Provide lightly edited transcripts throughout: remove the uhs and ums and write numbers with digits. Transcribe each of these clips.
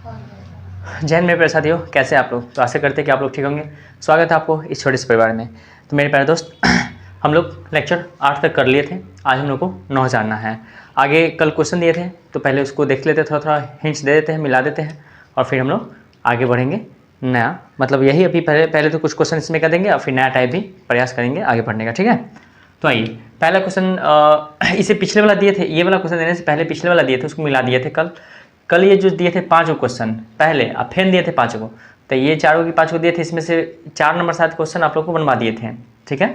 जैन मेरे प्यारे साथियों, कैसे आप लोग? तो आशा करते हैं कि आप लोग ठीक होंगे। स्वागत है आपको इस छोटे से परिवार में। तो मेरे प्यारे दोस्त, हम लोग लेक्चर 8 तक कर लिए थे। आज हम लोग को 9 जानना है। आगे कल क्वेश्चन दिए थे तो पहले उसको देख लेते, थोड़ा थोड़ा हिंट्स दे देते हैं, मिला देते हैं और फिर हम लोग आगे बढ़ेंगे। नया मतलब यही अभी पहले तो कुछ क्वेश्चन इसमें कर देंगे और फिर नया टाइप भी प्रयास करेंगे आगे बढ़ने का। ठीक है, तो आइए पहला क्वेश्चन इसे पिछले वाला दिए थे, ये वाला क्वेश्चन देने से पहले पिछले वाला दिए थे, उसको मिला दिए थे कल ये जो दिए थे 5 क्वेश्चन पहले, अब फिर दिए थे 5 को, तो ये 4 की 5 को दिए थे, इसमें से 4 नंबर 7 क्वेश्चन आप लोग को बनवा दिए थे। ठीक है,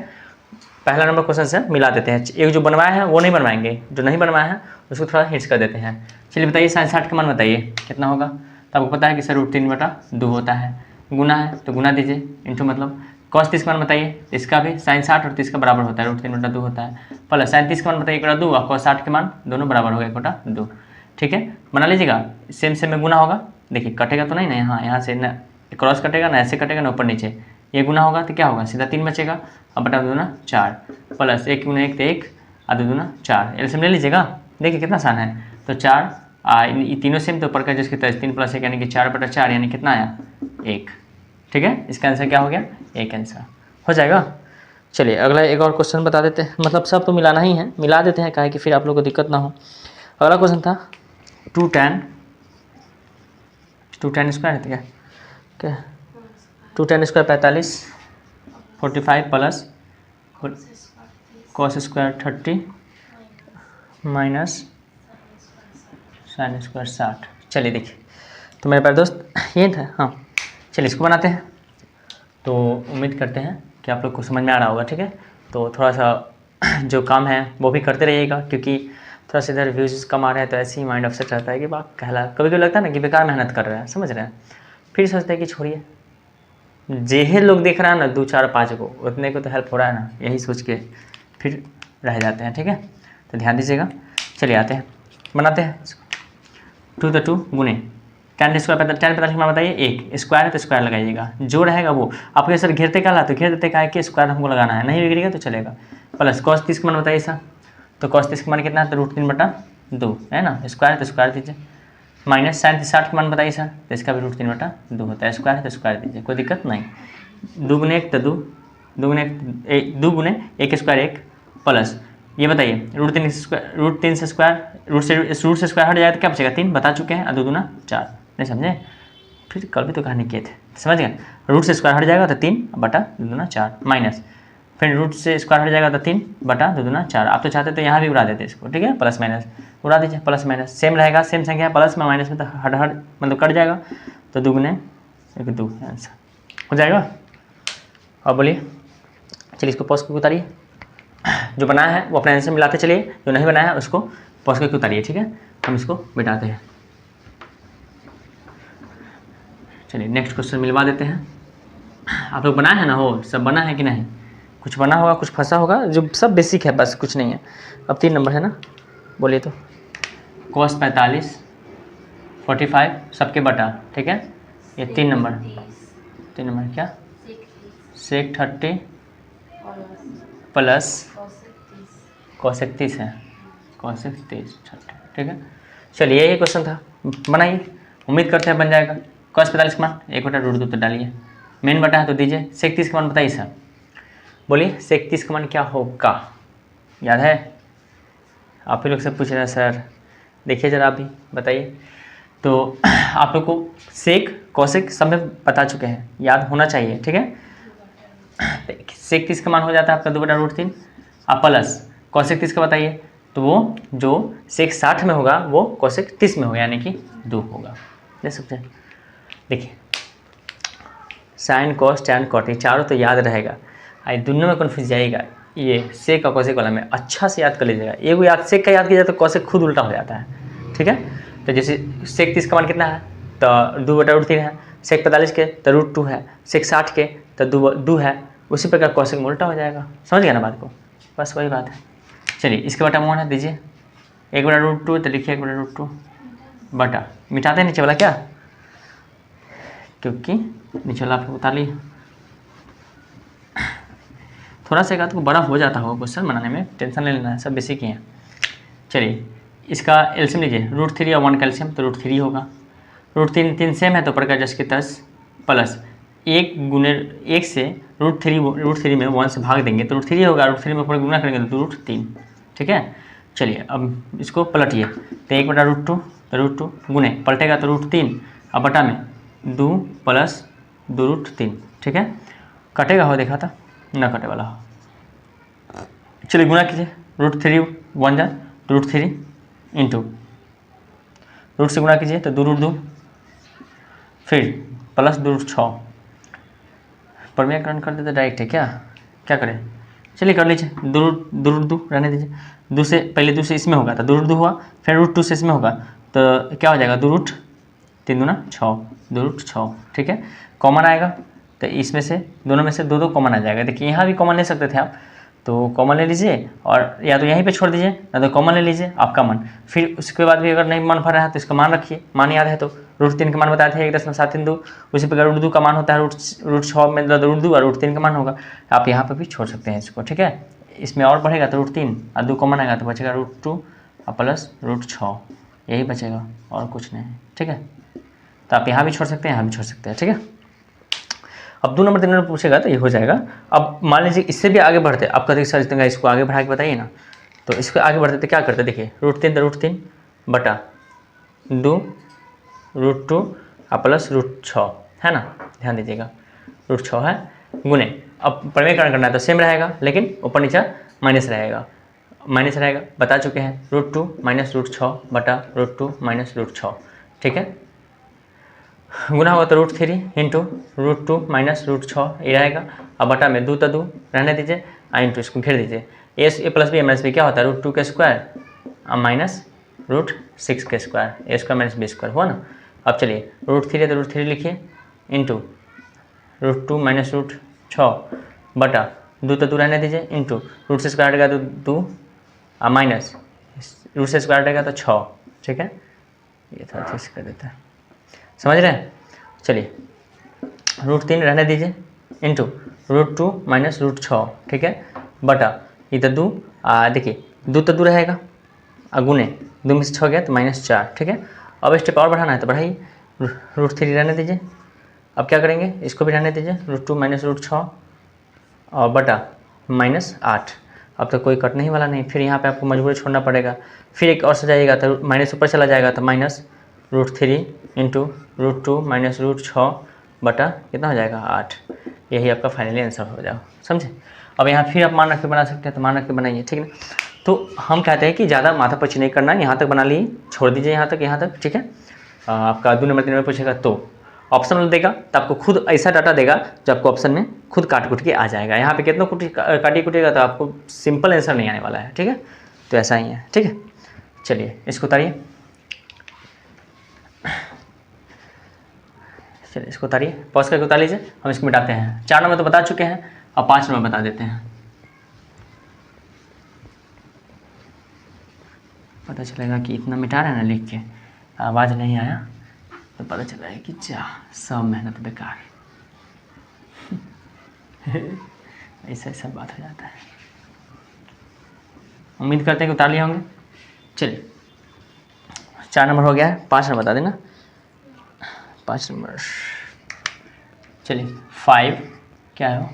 पहला नंबर क्वेश्चन से मिला देते हैं। एक जो बनवाया है वो नहीं बनवाएंगे, जो नहीं बनवाया है उसको थोड़ा हिंट्स कर देते हैं। चलिए बताइए, 60 का मान बताइए कितना होगा। तो आपको पता है कि सर √3/2 होता है। गुना है तो गुना दीजिए, इंटू मतलब cos 30 का मान बताइए, इसका भी sin 60 और 30 का बराबर होता है, √3/2 होता है। प्लस sin 30 का मान बताइए 1/2 और cos 60 के मान दोनों बराबर हो गए 1/2। ठीक है, बना लीजिएगा। सेम सेम में गुना होगा, देखिए कटेगा तो नहीं ना, यहाँ से न क्रॉस कटेगा ना, ऐसे कटेगा ना ऊपर नीचे, ये गुना होगा तो क्या होगा, सीधा 3 बचेगा। अब बटा 2 ना 4, प्लस 1 गुना 1 तो 1 और 2 दूना 4, एलसीएम ले लीजिएगा। देखिए कितना आसान है। तो 4 ये तीनों सेम, तो ऊपर का जिसकी तरह 3 + 1 यानी कि 4/4 यानी कितना आया 1। ठीक है, इसका आंसर क्या हो गया, 1 आंसर हो जाएगा। चलिए अगला एक और क्वेश्चन बता देते हैं, मतलब सब तो मिलाना ही है, मिला देते हैं काहे कि फिर आप लोगों को दिक्कत ना हो। अगला क्वेश्चन था 2 tan स्क्वायर है क्या 2 tan square 45 45 plus cos square 30 minus sin square 60। चलिए देखिए, तो मेरे प्यारे दोस्त ये था। हाँ चलिए इसको बनाते हैं। तो उम्मीद करते हैं कि आप लोग को समझ में आ रहा होगा। ठीक है, तो थोड़ा सा जो काम है वो भी करते रहिएगा, क्योंकि थोड़ा सा इधर व्यूज़ कम आ रहे हैं तो ऐसे ही माइंड अपसेट रहता है कि बात कहला, कभी कभी लगता है ना कि बेकार मेहनत कर रहे हैं, समझ रहे हैं, फिर सोचते हैं कि छोड़िए, जेहे लोग देख रहा है ना 2 4 5 को, उतने को तो हेल्प हो रहा है ना, यही सोच के फिर रह जाते हैं। ठीक है, तो ध्यान दीजिएगा। चलिए आते हैं, बनाते हैं। 2 तो 2 गुने tan स्क्वायर 45 मान बताइए, 1 स्क्वायर है तो स्क्वायर लगाइएगा, जो रहेगा वो आपके सर घेरते का ला तो घेर देते का है कि स्क्वायर हमको लगाना है, नहीं बिगड़ेगा तो चलेगा। प्लस cos 30 का मान बताइए सर, तो cos 30 का मान कितना है, तो √3/2 है ना, स्क्वायर है तो स्क्वायर दीजिए। माइनस sin 60 का मान बताइए सर, तो इसका भी √3/2 होता है, स्क्वायर है तो स्क्वायर दीजिए, कोई दिक्कत नहीं। 2 गुने 1 तो 2, 2 गुने 2 गुने 1 स्क्वायर 1, प्लस ये बताइए √3 से स्क्वायर रूट से स्क्वायर हट जाए तो क्या बचेगा, 3 बता चुके हैं, और 2 दूना 4, नहीं समझे, फिर कल भी तो कहानी किए थे, समझ गए। रूट से स्क्वायर हट जाएगा तो 3 बटा 2 दूना 4, माइनस फिर रूट से स्क्वायर हट जाएगा तो 3 बटा 2 दूना 4। आप तो चाहते तो यहाँ भी उड़ा देते इसको, ठीक है, प्लस माइनस उड़ा दीजिए, प्लस माइनस सेम रहेगा, सेम संख्या प्लस में माइनस में तो हट मतलब कट जाएगा, तो 2 गुने 1 2 आंसर हो जाएगा। और बोलिए, चलिए इसको पॉज करके उतारिए, जो बनाया है वो अपने आंसर मिलाते चलिए, जो नहीं बनाया है उसको पॉज करके उतारिए। ठीक है, हम इसको मिटाते हैं। चलिए नेक्स्ट क्वेश्चन मिलवा देते हैं। आप लोग बनाए हैं ना, हो सब बना है कि नहीं, कुछ बना होगा कुछ फंसा होगा, जो सब बेसिक है बस, कुछ नहीं है। अब 3 नंबर है ना, बोलिए तो cos 45 45 सबके बटा, ठीक है, ये 3 नंबर क्या sec 30 प्लस cos 30 है, cos 30 ठीक है। चलिए यही क्वेश्चन था, बनाइए, उम्मीद करते हैं बन जाएगा। cos 45 का मान 1/√2 तो डालिए, मेन बटा है तो दीजिए। sec 30 का मान बताइए सर, बोलिए sec 30 का मान क्या होगा, याद है? आप ही लोग से पूछ रहे हैं सर, देखिए जरा आप भी बताइए। तो आप लोग को सेक कौशिक सब में बता चुके हैं, याद होना चाहिए। ठीक है, सेक 30 का मान हो जाता है आपका 2/√3, आप प्लस कौशिक 30 का बताइए, तो वो जो सेक 60 में होगा वो कौशिक 30 में होगा, यानी कि 2 होगा, देख सकते हैं। देखिए साइन कॉस टैन कॉट, ये चारों तो याद रहेगा, आई दोनों में कन्फ्यूज जाएगा, ये सेक और कौशिक वाला में अच्छा से याद कर लीजिएगा। एक याद सेक का याद किया जाए तो कौशिक खुद उल्टा हो जाता है। ठीक है, तो जैसे सेक 30 का मान कितना है, तो 2/√3 है, सेक 45 के तो √2 है, सेक 60 के तो 2 है, उसी प्रकार कौशिक में उल्टा हो जाएगा। समझ गया ना बात को, बस वही बात है। चलिए इसके बटा मोहन है, दीजिए 1/√2, तो लिखिए 1/√2 बटा, मिटाते नीचे वाला क्या, क्योंकि नीचे वाला आपको बता लिए, थोड़ा सा एक तो बड़ा हो जाता होगा क्वेश्चन बनाने में, टेंशन नहीं लेना है, सब बेसिक ही है। चलिए इसका एलसीएम लीजिए, √3 और 1 का एलसीएम तो √3 होगा, √3 सेम है तो ऊपर का जस्ट कितना प्लस 1 से √3 में 1 से भाग देंगे तो √3 होगा, √3 में ऊपर गुना करेंगे तो √3। ठीक है, चलिए अब इसको पलटिए तो 1/√2 तो √2 गुने पलटेगा तो √3 अब बटा में 2 + 2√3। ठीक है, कटेगा हो देखा था ना कटे वाला हो। चलिए गुना कीजिए, √3 1 जा तो √3 इंटू रूट से गुना कीजिए तो 2√2 फिर प्लस 2√6 प्रमेयकरण कर देते डायरेक्ट है क्या करें, चलिए कर लीजिए 2√2 रहने दीजिए। 2 से पहले 2 से इसमें होगा तो 2√2 हुआ, फिर √2 से इसमें होगा तो क्या हो जाएगा 2√3 दूना 6 2√6। ठीक है, कॉमन आएगा तो इसमें से दोनों में से 2 कॉमन आ जाएगा। देखिए यहाँ भी कॉमन ले सकते थे आप, तो कॉमन ले लीजिए और या तो यहीं पे छोड़ दीजिए ना तो कॉमन ले लीजिए आपका मन। फिर उसके बाद भी अगर नहीं मान भर रहा है तो इसका मान रखिए, मान याद है तो √3 का मान बताए थे 1.732, उसी प्रकार √2 का मान होता है √6 में √2 और √3 का मान होगा, आप यहाँ पर भी छोड़ सकते हैं इसको। ठीक है, इसमें और बढ़ेगा तो √3 और 2 कॉमन आएगा तो बचेगा √2 और प्लस √6, यही बचेगा और कुछ नहीं। ठीक है, तो आप यहाँ भी छोड़ सकते हैं यहाँ भी छोड़ सकते हैं। ठीक है, अब 2 नंबर 3 नंबर पूछेगा तो ये हो जाएगा। अब मान लीजिए इससे भी आगे बढ़ते, आप कहते सर इतना इसको आगे बढ़ा के बताइए ना, तो इसको आगे बढ़ते तो क्या करते, देखिए √3 तो √3 बटा 2 √2 और प्लस √6 है ना, ध्यान दीजिएगा √6 है गुने। अब प्रमेयकरण करना है तो सेम रहेगा लेकिन ऊपर नीचे माइनस रहेगा बता चुके हैं, √2 - √6 बटा √2 - √6। ठीक है, गुना होगा तो √3 इंटू √2 - √6 ये रहेगा, अब बटा में 2 तो 2 रहने दीजिए इंटू इसको घेर दीजिए, ए प्लस बी माइनस बी क्या होता है √2 का स्क्वायर माइनस √6 का स्क्वायर, ए स्क्वायर माइनस बी स्क्वायर हुआ ना। अब चलिए √3 है तो √3 लिखिए इंटू √2 - √6 बटा 2 तो 2 रहने दीजिए इंटू रूट से स्क्वायर रहेगा तो 2 माइनस रूट से स्क्वायर रहेगा तो 6। ठीक है, ये थोड़ा ठीक से कर देता है, समझ रहे हैं। चलिए √3 रहने दीजिए इंटू √2 - √6। ठीक है, बटा इधर 2 देखिए 2 तो 2 रहेगा गुने 2 में से 6 गया तो -4। ठीक है, अब स्टेप और बढ़ाना है तो बढ़ाइए, √3 रहने दीजिए, अब क्या करेंगे इसको भी रहने दीजिए √2 - √6 और बटा -8। अब तो कोई कटने ही वाला नहीं, फिर यहाँ पे आपको मजबूरी छोड़ना पड़ेगा, फिर एक और सजाइएगा तो माइनस ऊपर चला जाएगा तो -√3 इंटू √2 - √6 बटा कितना हो जाएगा 8। यही आपका फाइनली आंसर हो जाएगा, समझे। अब यहाँ फिर आप मान रख के बना सकते हैं तो मान रख के बनाइए, ठीक है। तो हम कहते हैं कि ज़्यादा माथापच्ची नहीं करना है, यहाँ तक बना लिए छोड़ दीजिए यहाँ तक, ठीक है। आपका 2 नंबर 3 नंबर पूछेगा तो ऑप्शन देगा तो आपको खुद ऐसा डाटा देगा जो आपको ऑप्शन में खुद काट कुट के आ जाएगा। यहाँ पे कितना काटी कुटेगा तो आपको सिंपल आंसर नहीं आने वाला है, ठीक है। तो ऐसा ही है, ठीक है। चलिए इसको उतारिए, चलिए इसको उतारिए, पॉज करके उतार लीजिए, हम इसको मिटाते हैं। 4 नंबर तो बता चुके हैं, अब 5 नंबर बता देते हैं। पता चलेगा कि इतना मिटा रहे हैं ना लिख के, आवाज़ नहीं आया तो पता चला है कि सब मेहनत बेकार। ऐसा बात हो जाता है। उम्मीद करते हैं कि उतार लिए होंगे। चलिए 4 नंबर हो गया है, 5 नंबर बता देना। 5 नंबर चलिए 5 क्या है,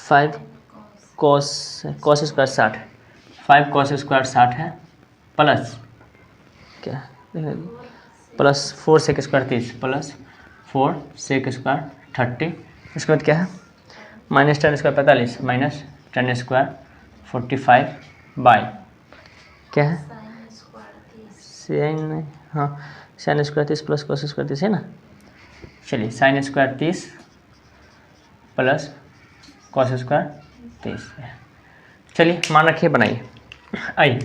5 cos स्क्वायर 60, 5 cos स्क्वायर 60 है प्लस क्या plus 4 sec square 30 plus 4 sec square 30, इसके बाद क्या है -10 स्क्वायर 45 माइनस 10 स्क्वायर 45 बाई क्या है साइन, हाँ sine square 30 plus cos square 30 है ना। चलिए sine square 30 plus cos square 30 है। चलिए मान रखिए, बनाइए। आइए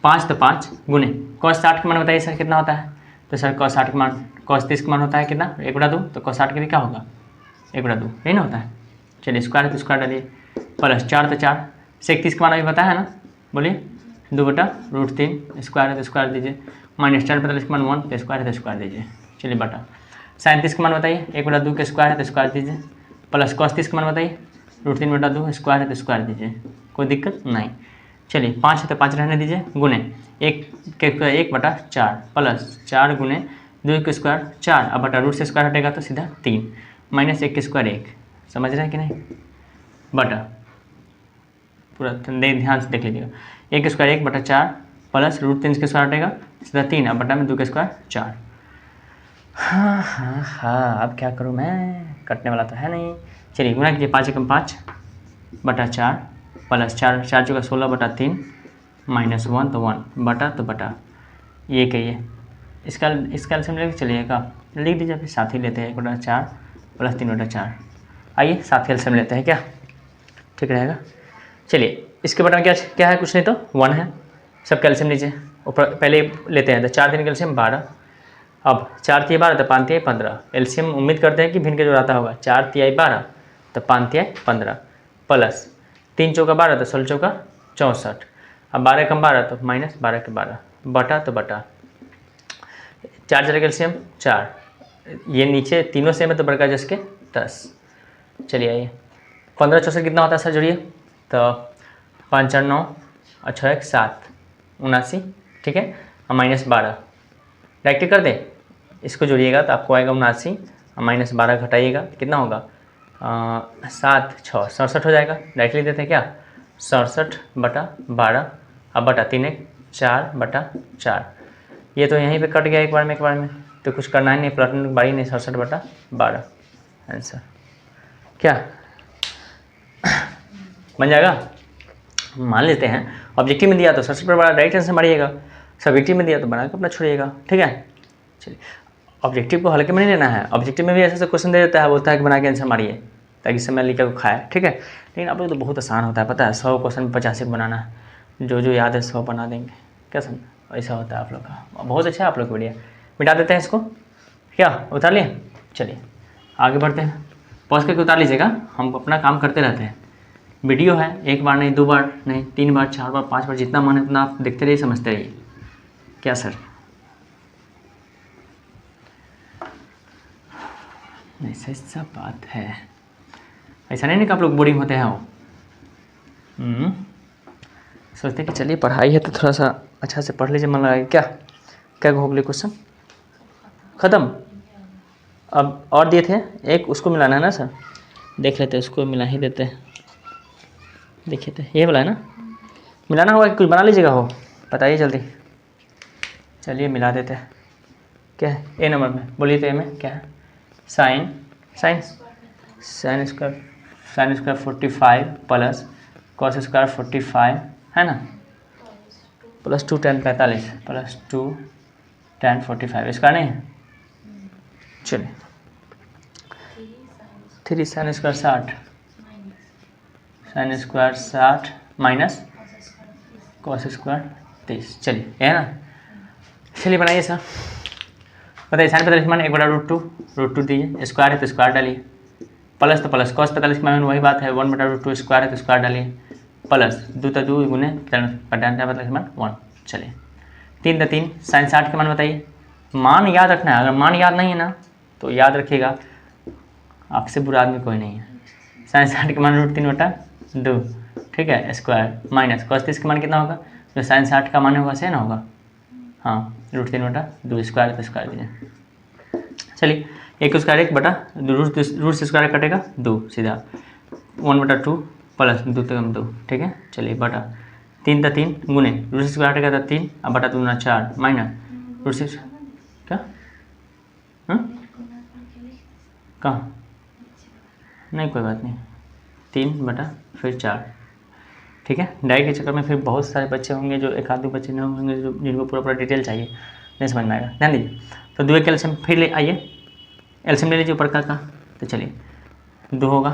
5 तो 5 गुने cos 60 का मान बताइए सर कितना होता है, तो सर cos 60 का मान cos 30 का मान होता है कितना 1/2, तो cos 60 के लिए क्या होगा 1/2, यही ना होता है। चलिए स्क्वायर तो स्क्वायर डालिए, प्लस 4 तो 4 sec 30 का मान अभी पता है ना, बोलिए 2/√3 स्क्वायर है तो स्क्वायर दीजिए, माइनस 4 45 का मान 1 तो स्क्वायर है तो स्क्वायर दीजिए। चलिए बटा साइन 30 का मान बताइए 1/2 के स्क्वायर है तो स्क्वायर दीजिए, प्लस cos 30 का मान बताइए √3/2 स्क्वायर है तो स्क्वायर दीजिए, कोई दिक्कत नहीं। चलिए 5 है तो 5 रहने दीजिए, गुने 1 के 1/4 प्लस 4 गुने 2 का स्क्वायर 4, अब बटा रूट से स्क्वायर हटेगा तो सीधा 3, माइनस 1 का स्क्वायर 1, समझ रहे हैं कि नहीं, बटा पूरा ध्यान से देख लीजिएगा, 1 का स्क्वायर 1 बटा 4 प्लस रूट 3 का स्क्वायर हटेगा सीधा 3, अब बटा में 2 का स्क्वायर 4। हाँ, अब क्या करूँ मैं, कटने वाला तो है नहीं। चलिए गुना कीजिए, 5 एकम 5 बटा 4 प्लस 4 4 चौका 16 बटा 3 माइनस 1 तो 1 बटा तो बटा ये कहिए, इसका एल्सियम लेके चलिएगा, लिख दीजिए, फिर साथ ही लेते हैं 1 बटा 4 प्लस 3 बटा 4। आइए साथ ही एल्सियम लेते हैं, क्या ठीक रहेगा। चलिए इसके बटा में क्या है, कुछ नहीं तो 1 है, सब कैल्शियम लीजिए, ऊपर पहले लेते हैं तो 4 3 कैल्शियम 12, अब 4 तिया 12 तो 5 तिया 15, एल्शियम उम्मीद करते हैं कि भिन्न के जो आता होगा, 4 तिया 12 तो 5 तिया 15 प्लस 3 चौका 12 तो 16 चौका 64, अब 12 कम 12 तो माइनस 12 के 12 बटा तो बटा 4 4 कैल्शियम 4, ये नीचे तीनों सेम है तो बड़का जिसके 10। चलिए आइए 15 64 कितना होता है सर जोड़िए, तो 5 4 9 और 6 1 7 79, ठीक है, और माइनस 12 डायरेक्ट कर दें, इसको जोड़िएगा तो आपको आएगा 79 और माइनस 12 घटाइएगा कितना होगा 7 6 67 हो जाएगा, डायरेक्टली देते हैं क्या 67 बटा 12 अब बटा 3 1 4 बटा 4, ये तो यहीं पे कट गया एक बार में, तो कुछ करना ही नहीं, प्लटन बारी नहीं, 67 बटा 12 आंसर क्या बन जाएगा। मान लेते हैं ऑब्जेक्टिव में दिया तो 67 पर 12 डायरेक्ट आंसर मारिएगा, सब्जेक्टिव में दिया तो बना के अपना छोड़िएगा, ठीक है। चलिए ऑब्जेक्टिव को हल्के में नहीं लेना है, ऑब्जेक्टिव में भी ऐसे क्वेश्चन दे देता है, बोलता है कि बना के आंसर मारिए ताकि समय लिखा को खाए, ठीक है। लेकिन आप लोग तो बहुत आसान होता है, पता है 100 क्वेश्चन 50 बनाना है, जो याद है 100 बना देंगे, क्या समझ ऐसा होता है आप लोग का, बहुत अच्छा है आप लोग वीडियो। मिटा देते हैं इसको, क्या उतार लिए, चलिए आगे बढ़ते हैं, पॉज करके उतार लीजिएगा, हम अपना काम करते रहते हैं। वीडियो है, एक बार नहीं 2 बार नहीं 3 बार 4 बार 5 बार जितना मन है उतना आप देखते रहिए, समझते रहिए, क्या सर ऐसा सब बात है, ऐसा नहीं कि आप लोग बोरिंग होते हैं वो सोचते हैं कि चलिए पढ़ाई है तो थोड़ा सा अच्छा से पढ़ लीजिए, मन लगा क्या क्या हो गए क्वेश्चन ख़त्म। अब और दिए थे एक, उसको मिलाना है ना सर, देख लेते हैं उसको मिला ही देते हैं, देखिए तो ये वाला है ना, मिलाना होगा कि कुछ बना लीजिएगा, हो बताइए जल्दी, चलिए मिला देते हैं। क्या है ए नंबर में, बोलिए तो ए में क्या है, sine square 45 plus cos square 45 है ना, प्लस 2 tan 45 प्लस 2 tan 45, इसका नहीं है, चलिए 3 sin square 60 minus cos square 30, चलिए है ना, चलिए बनाइए सर, बताइए साइन 45 मान 1 बटा रूट टू दीजिए, स्क्वायर है तो स्क्वायर डालिए, प्लस तो प्लस कॉस 45 मान वही बात है 1 बटा रूट टू, स्क्वायर है तो स्क्वायर डालिए, प्लस 2 तो 2 गुने tan 45 मान 1, चलिए 3 तो 3 साइन 60 के मान बताइए, मान याद रखना है, अगर मान याद नहीं है ना तो याद रखिएगा आपसे बुरा आदमी कोई नहीं है, साइन 60 के मान रूट 3 बटा 2, ठीक है, स्क्वायर माइनस कॉस 30 का मान कितना होगा, जो साइन 60 का मान होगा सही ना होगा, हाँ रूट 3 बटा 2, स्क्वायर तो स्क्वायर दीजिए, चलिए 1 स्क्वायर 1 बटा रूट से स्क्वायर कटेगा 2 सीधा 1 बटा 2 प्लस 2 तो 2, ठीक है, चलिए बटा 3 तो 3 गुने रूट से स्क्वायर कटेगा तो 3 अब बटा 2 4 माइनस रूट से क्या कहाँ नहीं कोई बात नहीं 3 बटा फिर 4, ठीक है। डायरेक्ट के चक्कर में फिर बहुत सारे बच्चे होंगे जो एक आध दो बच्चे नहीं होंगे जो जिनको पूरा डिटेल चाहिए, नहीं समझ में आएगा, ध्यान दीजिए। तो 2 एल्सियम फिर ले आइए, एल्सियम ले लीजिए ऊपर का, तो चलिए 2 होगा,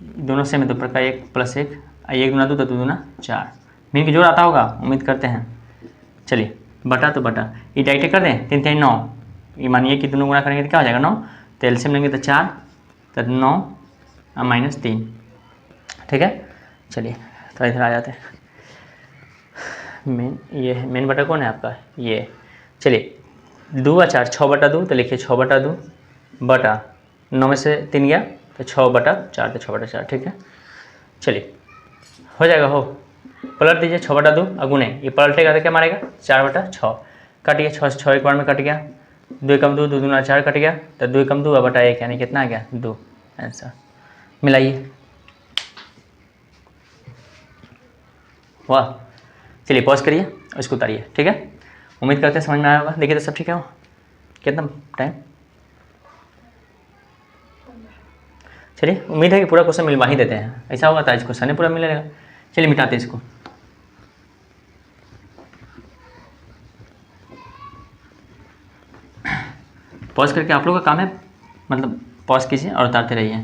दोनों से में 2 पर का 1 प्लस 1 1 गुना 2 तो 2 गुना 4, मीन की जोड़ आता होगा उम्मीद करते हैं, चलिए बटा तो बटा ये डायरेक्ट कर दें 3 3 9, ये मानिए कि दोनों गुना करेंगे तो क्या हो जाएगा 9, तो एल्सियम लेंगे तो 4 तो 9 और माइनस 3, ठीक है। चलिए तो इधर आ जाते हैं, ये मेन बटा कौन है आपका, ये, चलिए 2 और 4 6 बटा 2, तो लिखिए 6 बटा 2 बटा 9 में से 3 गया तो 6 बटा 4 तो 6 बटा 4, ठीक है। चलिए हो जाएगा, हो पलट दीजिए 6 बटा 2 और गुने, ये पलटेगा तो क्या मारेगा 4 बटा 6, काटिए 6 से 6 एक बार में कट गया, 2 कम 2, 2 दूना 4 कट गया, तो 2 कम 2 बटा 1 यानी कितना आ गया 2। आंसर मिलाइए। वाह, चलिए पॉज करिए और इसको उतारिए, ठीक है। उम्मीद करते हैं समझ में आया होगा। देखिए तो सब ठीक है। कितना टाइम, चलिए उम्मीद है कि पूरा क्वेश्चन मिलवा ही देते हैं। ऐसा होगा तो आज क्वेश्चन ही पूरा मिलेगा। चलिए मिटाते इसको। पॉज करके आप लोग का काम है, मतलब पॉज कीजिए और उतारते रहिए।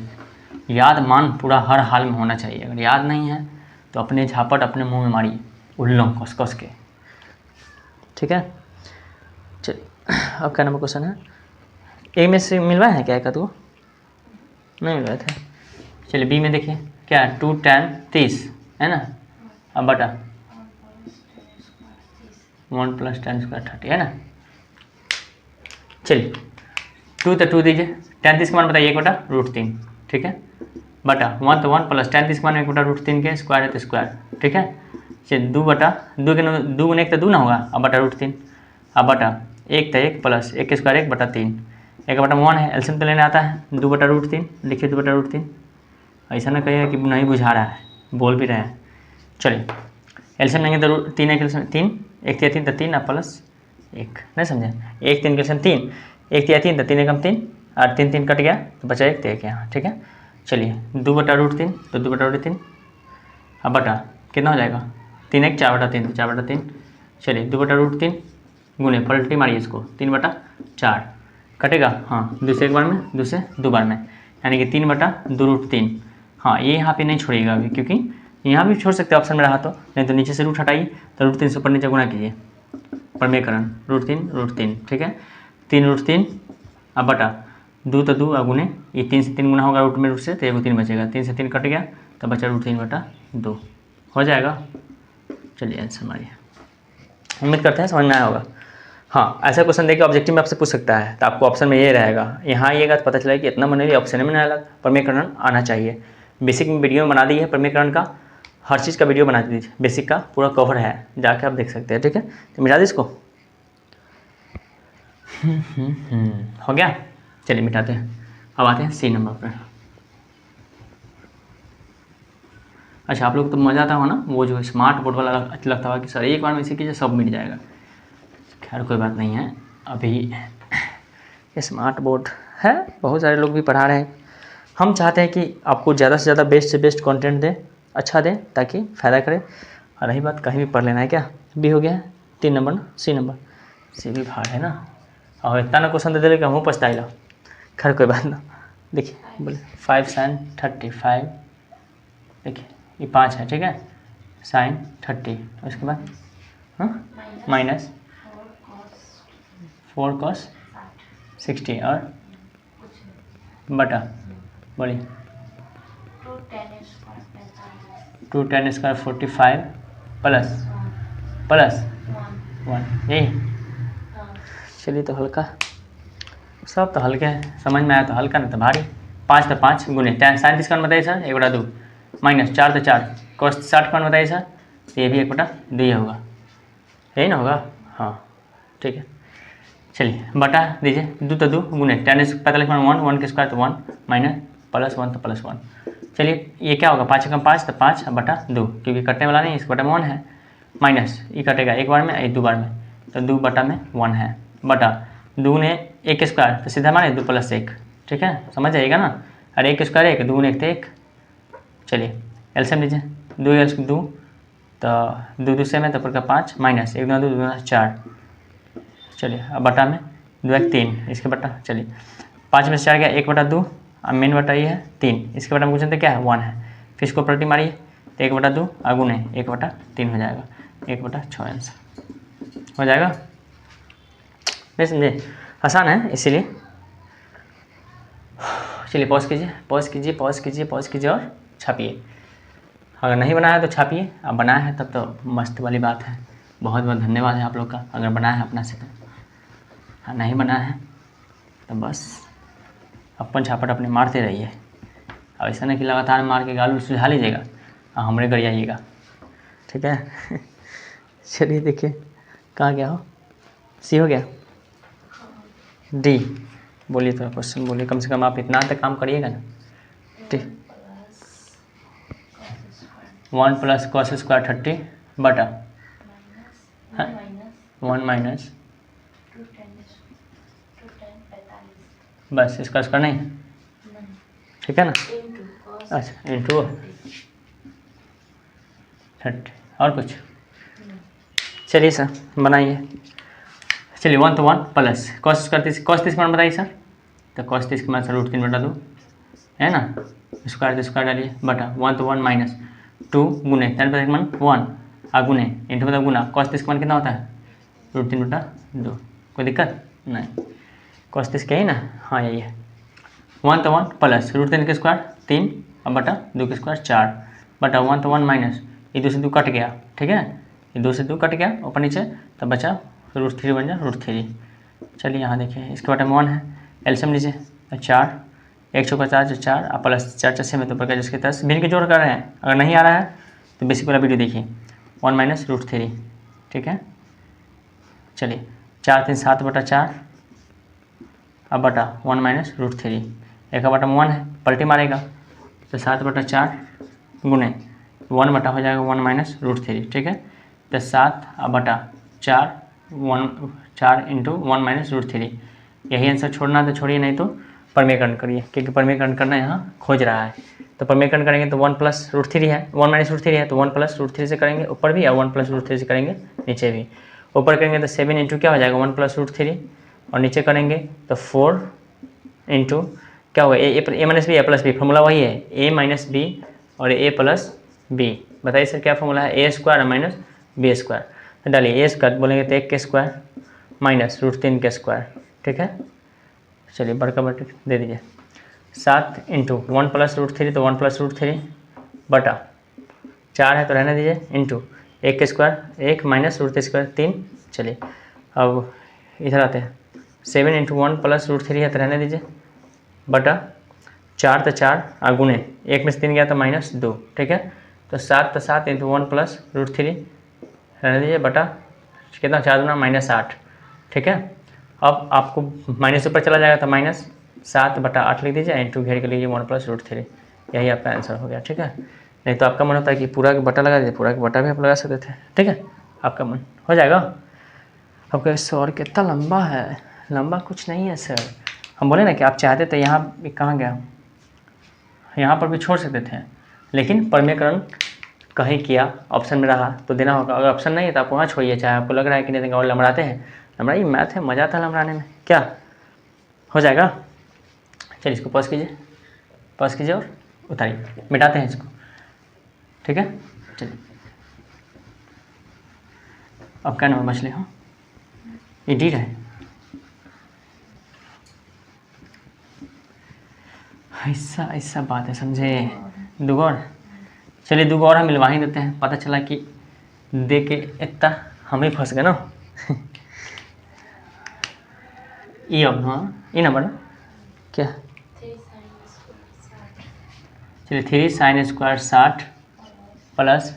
याद मान पूरा हर हाल में होना चाहिए। अगर याद नहीं है तो अपने झापट अपने मुंह में मारिए उल्लों कस कस के, ठीक है। चलिए अब क्या नंबर क्वेश्चन है, ए में से मिलवाए हैं क्या एक आध को, नहीं मिलवाए थे। चलिए बी में देखिए क्या है, 2 tan 30 है ना, अब बटा 1 + tan² 30 है ना। चलिए 2 तो 2 दीजिए, tan 30 का मान बताइए 1/√3, ठीक है, बटा 1 तो 1 प्लस tan 30 का मान 1/√3 के स्क्वायर है तो स्क्वायर, ठीक है। चलिए 2 बटा 2 के 2 गुने 1 तो 2 ना होगा, अब बटा √3, अब बटा 1 तो 1 प्लस 1 के स्क्वायर 1/3, 1/1 है, एलसीएम तो लेने आता है, 2/√3 लिखिए 2/√3। ऐसा ना कहिए कि नहीं बुझा रहा है, बोल भी रहे हैं। चलिए एलसीएम लेंगे तो 3 1 3, 1 3 तो 3 प्लस 1, नहीं समझे, 1 3 के एलसीएम 3, 1 3 तो 3 एकम 3 और 3 3 कट गया तो बचा 1 तो 1 यहाँ, ठीक है। चलिए 2/√3 तो 2/√3, अब बटा कितना हो जाएगा 3 1 4/3 तो 4/3। चलिए 2/√3 गुने पलटी मारिए इसको 3/4 कटेगा, हाँ दूसरे एक बार में, दूसरे 2 बार में, यानी कि 3/2√3। हाँ ये यहाँ पे नहीं छोड़िएगा अभी, क्योंकि यहाँ भी छोड़ सकते हैं ऑप्शन में रहा तो, नहीं तो नीचे से रूट हटाइए तो √3 से ऊपर नीचे गुना कीजिए, परमेकरण √3, ठीक है, 3√3 अब बटा 2 तो 2 गुने ये 3 से 3 गुना होगा रूट में रूट से, तो एगो 3 बचेगा, 3 से 3 कट गया तो बचा √3/2 हो जाएगा। चलिए आंसर मारिए। उम्मीद करते हैं समझ में आया होगा। हाँ ऐसा क्वेश्चन देखिए ऑब्जेक्टिव में आपसे पूछ सकता है, तो आपको ऑप्शन में ये रहेगा, यहाँ आइएगा तो पता चला कि इतना बने ऑप्शन में नहीं, परमीकरण आना चाहिए। बेसिक वीडियो में बना दी है परमीकरण का, हर चीज़ का वीडियो बना दीजिए, बेसिक का पूरा कवर है, जाके आप देख सकते हैं, ठीक है। तो मिटा दी इसको। हो गया, चलिए मिटाते हैं। अब आते हैं सी नंबर पर। अच्छा आप लोग तो मज़ा आता होगा ना, वो जो स्मार्ट बोर्ड वाला लगता हुआ कि सर एक बार में इसी कीजिए सब मिट जाएगा। खैर कोई बात नहीं है, अभी स्मार्ट बोर्ड है, बहुत सारे लोग भी पढ़ा रहे हैं। हम चाहते हैं कि आपको ज़्यादा से ज़्यादा बेस्ट से बेस्ट कंटेंट दें, अच्छा दें, ताकि फ़ायदा करे। और रही बात कहीं भी पढ़ लेना है क्या, बी हो गया 3 नंबर ना, सी नंबर, सी भी भार है ना, और इतना ना क्वेश्चन दे दे कि हम पछताएगा। खैर कोई बात ना, देखिए बोले 5 sin 35, देखिए ये 5 है, ठीक है, sin 30, उसके बाद हाँ माइनस 4 cos 60 और बटा बोलिए 2 tan² 45 प्लस 1 यही। चलिए तो हल्का, सब तो हल्के हैं, समझ में आया तो हल्का, नहीं तो भारी। 5 तो 5 गुने tan sin 30 का बताइए सर 1/2, माइनस 4 तो 4 cos 60 का बताइए सर, तो ये भी 1/2 ही होगा, यही ना होगा, हाँ ठीक है। चलिए बटा दीजिए 2 तो 2 गुने tan 45 1 के स्क्वायर तो 1 माइनस +1 तो +1। चलिए ये क्या होगा 5 कम 5 तो 5/2, क्योंकि कटने वाला नहीं, इसके बटा में 1 है, माइनस ये कटेगा एक बार में, एक 2 बार में, तो 2 बटा में 1 है, बटा 2 गुने 1 के स्क्वायर तो सीधा माने 2 + 1, ठीक है, समझ जाइएगा ना, अरे 1 के स्क्वायर 1, 2 गुने 1 तो 1। चलिए एलसीएम लीजिए 2 तो 2 दूसरे में तो पर का 5 माइनस 1 2 2 2 4। चलिए अब बटा में 2 1 3, इसके बटा, चलिए 5 में से 4 गया 1/2, अब मेन बटा ये है 3, इसके बटा में पूछते हैं क्या है 1 है, फिर इसको पलटी मारिए तो 1/2 गुने 1/3 हो जाएगा, 1/6 आंसर हो जाएगा। नहीं समझे, आसान है इसीलिए। चलिए पॉज कीजिए और छापिए। अगर नहीं बनाया है तो छापिए, अब बनाया है तब तो मस्त वाली बात है, बहुत बहुत धन्यवाद है आप लोग का अगर बनाया है अपना से, तो नहीं बनाया है तो बस अपन छापट अपने मारते रहिए। अब ऐसा नहीं कि लगातार मार के गालू सुझा लीजिएगा और हमरे घर आइएगा, ठीक है। चलिए देखिए कहाँ गया हो, सी हो गया, डी। बोलिए तो क्वेश्चन बोलिए, कम से कम आप इतना तक काम करिएगा ना। टी 1 प्लस कॉस स्क्वायर 30 बटा 1 माइनस बस इसका स्क्वायर नहीं, ठीक है ना। अच्छा इंटू 30 और कुछ। चलिए सर बनाइए। चलिए 1 तो 1 प्लस कॉस स्क्वायर कॉस 30 का मान बताइए सर। तो कॉस 30 के मान सर √3 बटा 2 है ना, स्क्वायर तो स्क्वायर डालिए बटा 1 तो 1 माइनस 2 गुने tan का मान 1 आ गुने इंटू मतलब गुना कॉस 30 का मान कितना होता है √3 बटा 2। कोई दिक्कत नहीं, कॉस 30 क्या ही ना, हाँ यही है। 1 तो 1 प्लस √3 के स्क्वायर 3 अब बटा 2 के स्क्वायर 4 बटा 1 तो 1 माइनस ये 2 से 2 कट गया, ठीक है, ये 2 से 2 कट गया ऊपर नीचे, तब बचा √3 बन जाए √3। चलिए यहाँ देखिए इसके बटे में 1 है, एलसीएम लीजिए तो 4 1 चौका 4 4 और प्लस 4 4 में तो प्रकार जिसके 10 भिन्न के जोड़ कर रहे हैं। अगर नहीं आ रहा है तो बेसिक वाला वीडियो देखिए 1 माइनस √3, ठीक है। चलिए 4 3 7 बटा 4 अब बटा 1 माइनस √3, एक का बटा में 1 है पलटी मारेगा तो 7 बटा 4 गुने 1 बटा हो जाएगा 1 माइनस √3, ठीक है। तो 7 अब बटा 4 इंटू 1 माइनस √3, यही आंसर छोड़ना तो छोड़िए, नहीं तो परमीकरण करिए क्योंकि परमीकरण करना यहाँ खोज रहा है। तो परमीकरण करेंगे तो 1 प्लस √3 है 1 माइनस √3 है तो 1 प्लस √3 से करेंगे ऊपर भी और 1 प्लस √3 से करेंगे नीचे भी। ऊपर करेंगे तो 7 इंटू क्या हो जाएगा 1 प्लस √3 और नीचे करेंगे तो 4 इंटू क्या होगा ए माइनस बी ए प्लस बी, फॉर्मूला वही है ए माइनस बी और ए प्लस बी। बताइए सर क्या फॉर्मूला है, ए स्क्वायर माइनस बी स्क्वायर। तो डालिए ए स्क्वायर बोलेंगे तो 1 के स्क्वायर माइनस √3 के स्क्वायर, ठीक है। चलिए बड़का बटे दे दीजिए 7 इंटू 1 प्लस √3 तो 1 प्लस √3 बटा 4 है तो रहने दीजिए इंटू 1 के स्क्वायर 1 माइनस √3 स्क्वायर 3। चलिए अब इधर आते हैं 7 इंटू 1 प्लस √3 है तो रहने दीजिए बटा 4 तो 4 और गुने 1 में से 3 गया तो -2, ठीक है। तो 7 तो 7 इंटू 1 प्लस √3 रहने दीजिए बटा कितना 4 दूना -8, ठीक है। अब आपको माइनस ऊपर चला जाएगा तो -7 बटा 8 लिख दीजिए इंटू घेर के लीजिए 1 प्लस √3, यही आपका आंसर हो गया, ठीक है। नहीं तो आपका मन होता है कि पूरा का बटा लगा दीजिए, पूरा का बटा भी आप लगा सकते थे, ठीक है, आपका मन हो जाएगा। आपका सर कितना लंबा है, लंबा कुछ नहीं है सर। हम बोले ना कि आप चाहते थे यहाँ कहाँ गया, यहाँ पर भी छोड़ सकते थे लेकिन परमीकरण कहीं किया ऑप्शन में रहा तो देना होगा। अगर ऑप्शन नहीं है तो आप वहाँ छोड़िए, चाहे आपको लग रहा है कि नहीं और लमड़ाते हैं, लमड़ाई मैथ है, मज़ा था लमड़ाने में, क्या हो जाएगा। चलिए इसको पॉज कीजिए और उतारिए, मिटाते हैं इसको, ठीक है। चलिए अब क्या नंबर मछली, हाँ ये डी है, ऐसा बात है, समझे। दुगो और, चलिए दुगो और हम मिलवा ही देते हैं, पता चला कि दे के इतना हम ही फंस गए ना। ये अब हाँ ये नंबर क्या, चलिए 3 sin square 60 plus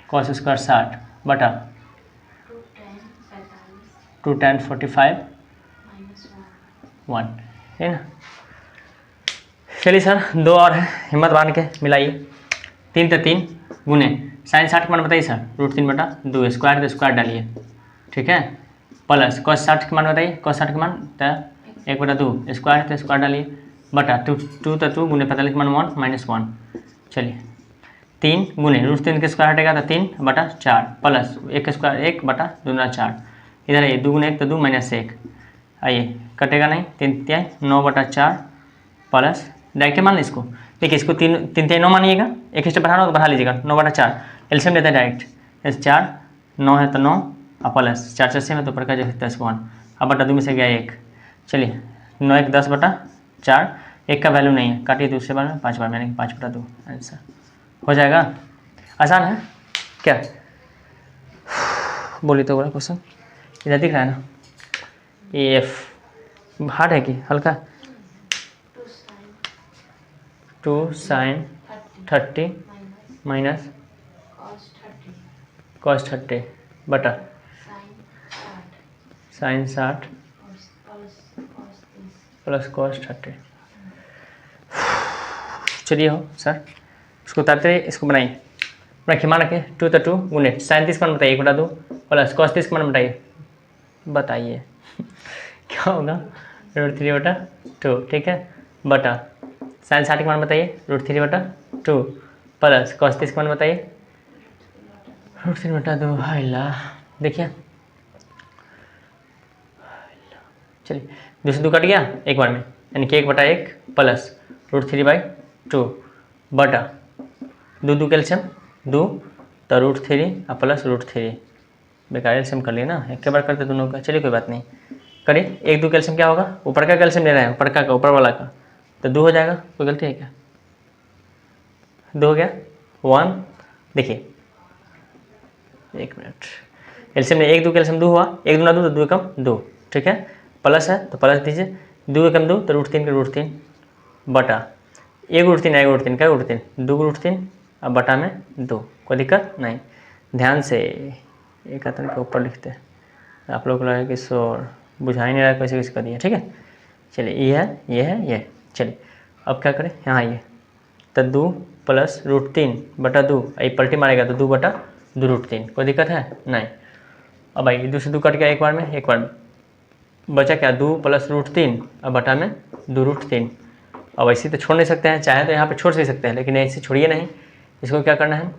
cos square 60 बटा 2 tan 45 1, है ना। चलिए सर दो और है, हिम्मत बांध के मिलाइए। 3 तो 3 गुने साइन 60 का मान बताइए सर √3 बटा 2 स्क्वायर तो स्क्वायर डालिए, ठीक है, प्लस कॉस 60 के मान बताइए कॉस 60 के मान तो 1 बटा 2 स्क्वायर तो स्क्वायर डालिए बटा 2 तो 2 गुने 45 के मान 1 माइनस 1। चलिए 3 गुने √3 के स्क्वायर हटेगा तो 3 बटा 4 प्लस 1 के स्क्वायर 1 बटा 2 गुना 4, इधर आइए 2 गुने 1 तो 2 माइनस 1, आइए कटेगा नहीं 3 3 9 बटा 4 प्लस डायरेक्ट मान लीजिए इसको, देखिए इसको 3 3 9 मानिएगा, एक स्टेप बढ़ाना हो तो बढ़ा लीजिएगा 9 बटा 4 एलसीएम लेते हैं डायरेक्ट 4 9 है तो 9 और प्लस 4 4 में तो ऊपर का जो है 10 अब बटा 2 में से गया 1। चलिए 9 1 10 बटा 4, 1 का वैल्यू नहीं है, काटिए दूसरे बार में 5 बार यानी 5 बटा 2 आंसर हो जाएगा। आसान है क्या, बोलिए तो बोला क्वेश्चन इधर दिख रहा है ना, ये एफ हार्ड है कि हल्का। 2 sin 30 माइनस कॉस 30 बटा sin 60 प्लस कॉस 30। चलिए हो सर, इसको उतारते इसको बनाइए, रखिए मान रखिए 2 तो 2 गुने साइन 30 मान बताइए, 1 बटा 2 प्लस कॉस 30 मान बताइए, बताइए क्या होगा, √3/2 ठीक है, बटा साइन 60 मान बताइए, √3/2 प्लस कॉस 30 मान बताइए, √3/2। हाय ला, देखिए चलिए 2 से 2 कट गया एक बार में, यानी कि 1/1 प्लस √3/2 बटा 2 2 कैल्शियम 2 तो √3 और प्लस √3, बेकार कैल्शियम कर लिए ना, एक के बार करते दोनों का, चलिए कोई बात नहीं, करिए 1 2 कैल्शियम क्या होगा, ऊपर का कैल्शियम ले रहे हैं, ऊपर का ऊपर वाला का, तो 2 हो जाएगा, कोई गलती है क्या, 2 हो गया 1, देखिए 1 मिनट, कैल्शियम में 1 2 कैल्शियम 2 हुआ, 1 दूना 2 तो 2 कम 2 ठीक है, प्लस है तो प्लस दीजिए, 2 कम 2 तो √3 का √3 बटा 1 √3 1 √3 क्या √3 2 √3 अब बटा में 2, कोई दिक्कत नहीं, ध्यान से एक आतन के ऊपर लिखते हैं, आप लोग को लगा कि शोर बुझा ही नहीं रहा कैसे कैसे करिए, ठीक है। चलिए ये है ये, चलिए अब क्या करें, यहाँ आइए, तो 2 प्लस √3 बटा 2, ये पलटी मारेगा तो 2 बटा 2 √3, कोई दिक्कत है नहीं। अब आइए 2 से 2 कट गया एक बार में, बचा क्या 2 प्लस √3 अब बटा में 2 √3, अब ऐसे तो छोड़ नहीं सकते हैं, चाहे तो यहाँ पे छोड़ सकते हैं, लेकिन ऐसे छोड़िए नहीं, इसको क्या करना है,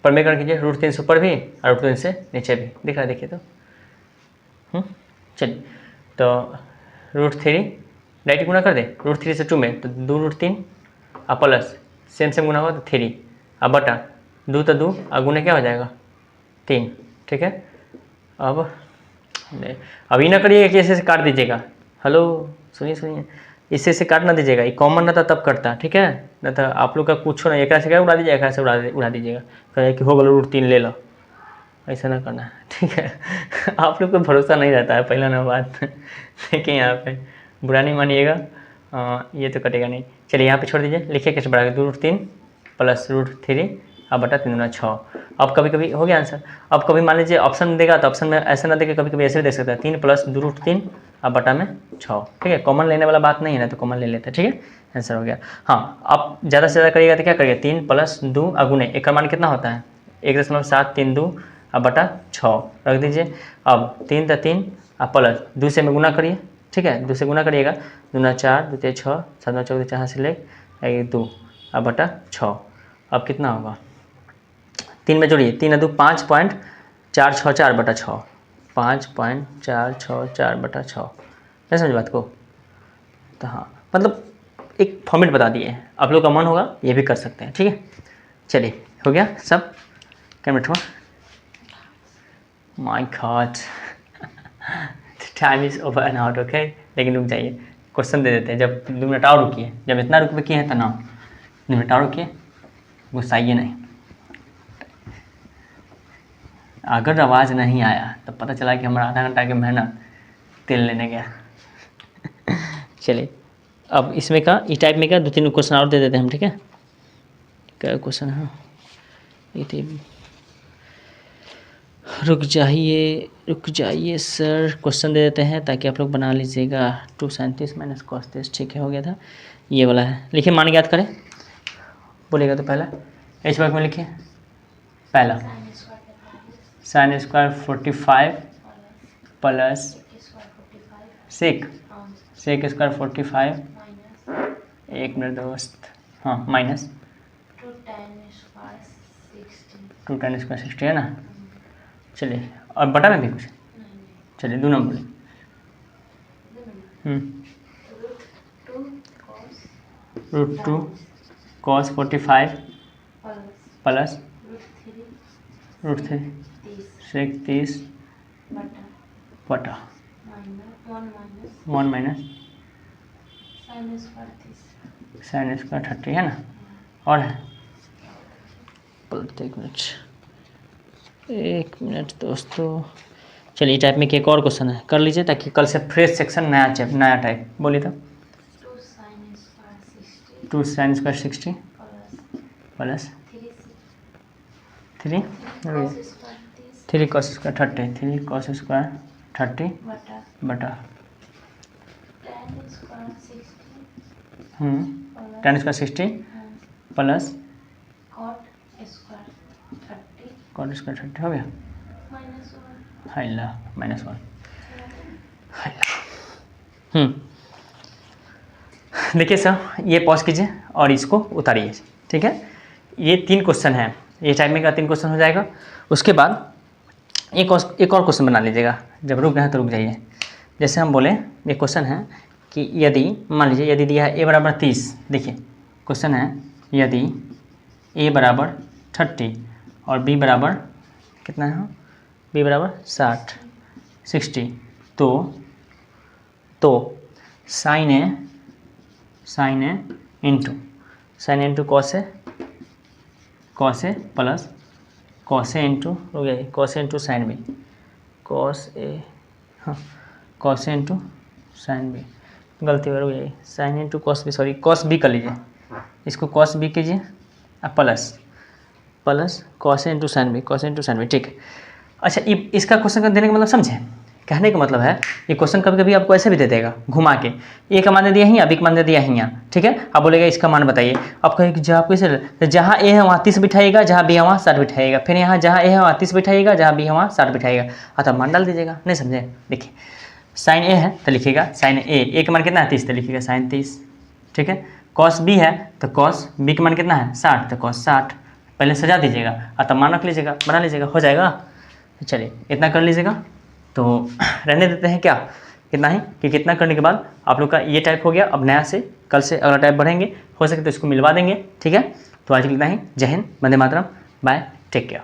परमीकरण कीजिए, √3 से ऊपर भी और √3 से नीचे भी, दिख रहा है देखिए तो, चलिए तो √3 डायरेक्ट गुना कर दे, √3 से 2 में तो 2 √3 और प्लस सेम गुना होगा तो 3 अब बटा 2 तो 2 और गुना क्या हो जाएगा 3, ठीक है। अब ये ना करिएगा कि ऐसे काट दीजिएगा, हेलो सुनिए इससे काट ना दीजिएगा, ये कॉमन ना था तब करता, ठीक है, ना तो आप लोग का कुछ ना, एक से उड़ा दीजिएगा, एक से उड़ा दीजिएगा, कहे कि हो गया √3 ले लो, ऐसा ना करना है, ठीक है आप लोग को भरोसा नहीं रहता है पहला ना बात देखिए यहाँ पे बुरा नहीं मानिएगा, ये तो कटेगा नहीं, चलिए यहाँ पे छोड़ दीजिए, लिखिए कैसे बढ़ा 2 √3 प्लस √3 अब बटा 3 दूना 6, अब कभी हो गया आंसर। अब कभी मान लीजिए ऑप्शन देगा तो ऑप्शन में ऐसा ना देके कभी ऐसे भी देख सकता है, 3 प्लस 2 √3 अब बटा में 6, ठीक है, कॉमन लेने वाला बात नहीं है ना, तो कॉमन ले लेते हैं, ठीक है, आंसर हो गया। हाँ अब ज़्यादा से ज़्यादा करिएगा तो क्या करिएगा, 3 प्लस 2 अगुने, एक का मान कितना होता है 1.732 अब बटा 6 रख दीजिए, अब 3 तो 3 अब प्लस 2 से में गुना करिए, ठीक है, 2 से गुना करिएगा, 2 दूना 4 2 3 6 7 9 14 यहाँ से ले 2 अब बटा 6, अब कितना होगा 3 में जोड़िए, 3 2 5.464 बटा 6, 5.464 बटा 6, नहीं समझ बात को, तो हाँ मतलब एक फॉर्मेट बता दिए, आप लोग का मन होगा ये भी कर सकते हैं, ठीक है। चलिए हो गया सब, क्या मिनट हुआ, my God time is over and out, okay, लेकिन रुक जाइए, क्वेश्चन दे देते हैं, जब 2 मिनट और रुकिए, जब इतना रुक किए हैं तो ना 2 मिनट और रुकिए, गुस्साइए नहीं, अगर आवाज़ नहीं आया तो पता चला कि हमारा आधा घंटा की मेहनत तेल लेने गया चलिए अब इसमें का ई टाइप में का 2-3 क्वेश्चन और दे देते हैं हम, ठीक है, क्या क्वेश्चन है, रुक जाइए सर, क्वेश्चन दे देते हैं ताकि आप लोग बना लीजिएगा, 2 sin 30 माइनस cos 30, ठीक है हो गया था, ये वाला है, लिखिए मान याद करें, बोलिएगा तो पहला एच वर्ग में लिखिए, पहला sin square 45 plus sec square 45, एक मिनट दोस्त, हाँ माइनस 2 tan स्क्वायर 60 है ना, चलिए और बटा में भी कुछ, चलिए 2 नंबर √2 cos 45 प्लस √3 sec 30 बटा 1 माइनस sin स्क्वायर 30 है ना, और है एक मिनट दोस्तों, चलिए टाइप में एक और क्वेश्चन है, कर लीजिए ताकि कल से फ्रेश सेक्शन नया टाइप, बोलिए तो 2 sin square 60 plus 3 cos square 30 बटा tan square 60 plus cot square 30 हो गया, हाइला -1 हाइला। देखिए सर, ये पॉज कीजिए और इसको उतारिए, ठीक है। ये 3 क्वेश्चन है, ये टाइप में का 3 क्वेश्चन हो जाएगा। उसके बाद एक और क्वेश्चन बना लीजिएगा, जब रुक गए तो रुक जाइए। जैसे हम बोले, ये क्वेश्चन है कि यदि मान लीजिए यदि दिया है a बराबर 30, देखिए क्वेश्चन है यदि a बराबर 30 और b बराबर कितना है, b बराबर 60 तो sine A into cos A plus cos A into sine B, cos A into sine B, गलती हो गई, sine into cos B, sorry cos B कर लीजिए, इसको कॉस बी कीजिए plus cos A into sine B, ठीक है। अच्छा, इसका क्वेश्चन देने का मतलब समझे, कहने का मतलब है ये क्वेश्चन कभी कभी आपको ऐसे भी दे देगा घुमा के, ए का मान दे दिया यहाँ, बी का मान दे दिया यहाँ, ठीक है। आप बोलेगा इसका मान बताइए, आप कहेंगे जहाँ कैसे, जहाँ ए है वहाँ 30 बिठाइएगा, जहाँ बी है वहाँ 60 बिठाइएगा, फिर यहाँ जहाँ ए है वहाँ 30 बिठाइएगा, जहाँ बी है वहाँ 60 बिठाइएगा, अतः मान डाल दीजिएगा। नहीं समझे, देखिए साइन ए है तो लिखिएगा साइन ए का मान कितना है 30, तो लिखिएगा साइन 30, ठीक है। कॉस बी है तो कॉस बी का मान कितना है 60, तो कॉस 60, पहले सजा दीजिएगा, अतः मान रख लीजिएगा, बना लीजिएगा, हो जाएगा। चलिए इतना कर लीजिएगा, तो रहने देते हैं क्या, इतना ही, क्योंकि इतना करने के बाद आप लोग का ये टाइप हो गया। अब नया से कल से अगला टाइप बढ़ेंगे, हो सके तो इसको मिलवा देंगे, ठीक है। तो आज के लिए इतना ही। जय Hind, Vande Mataram, bye, take care.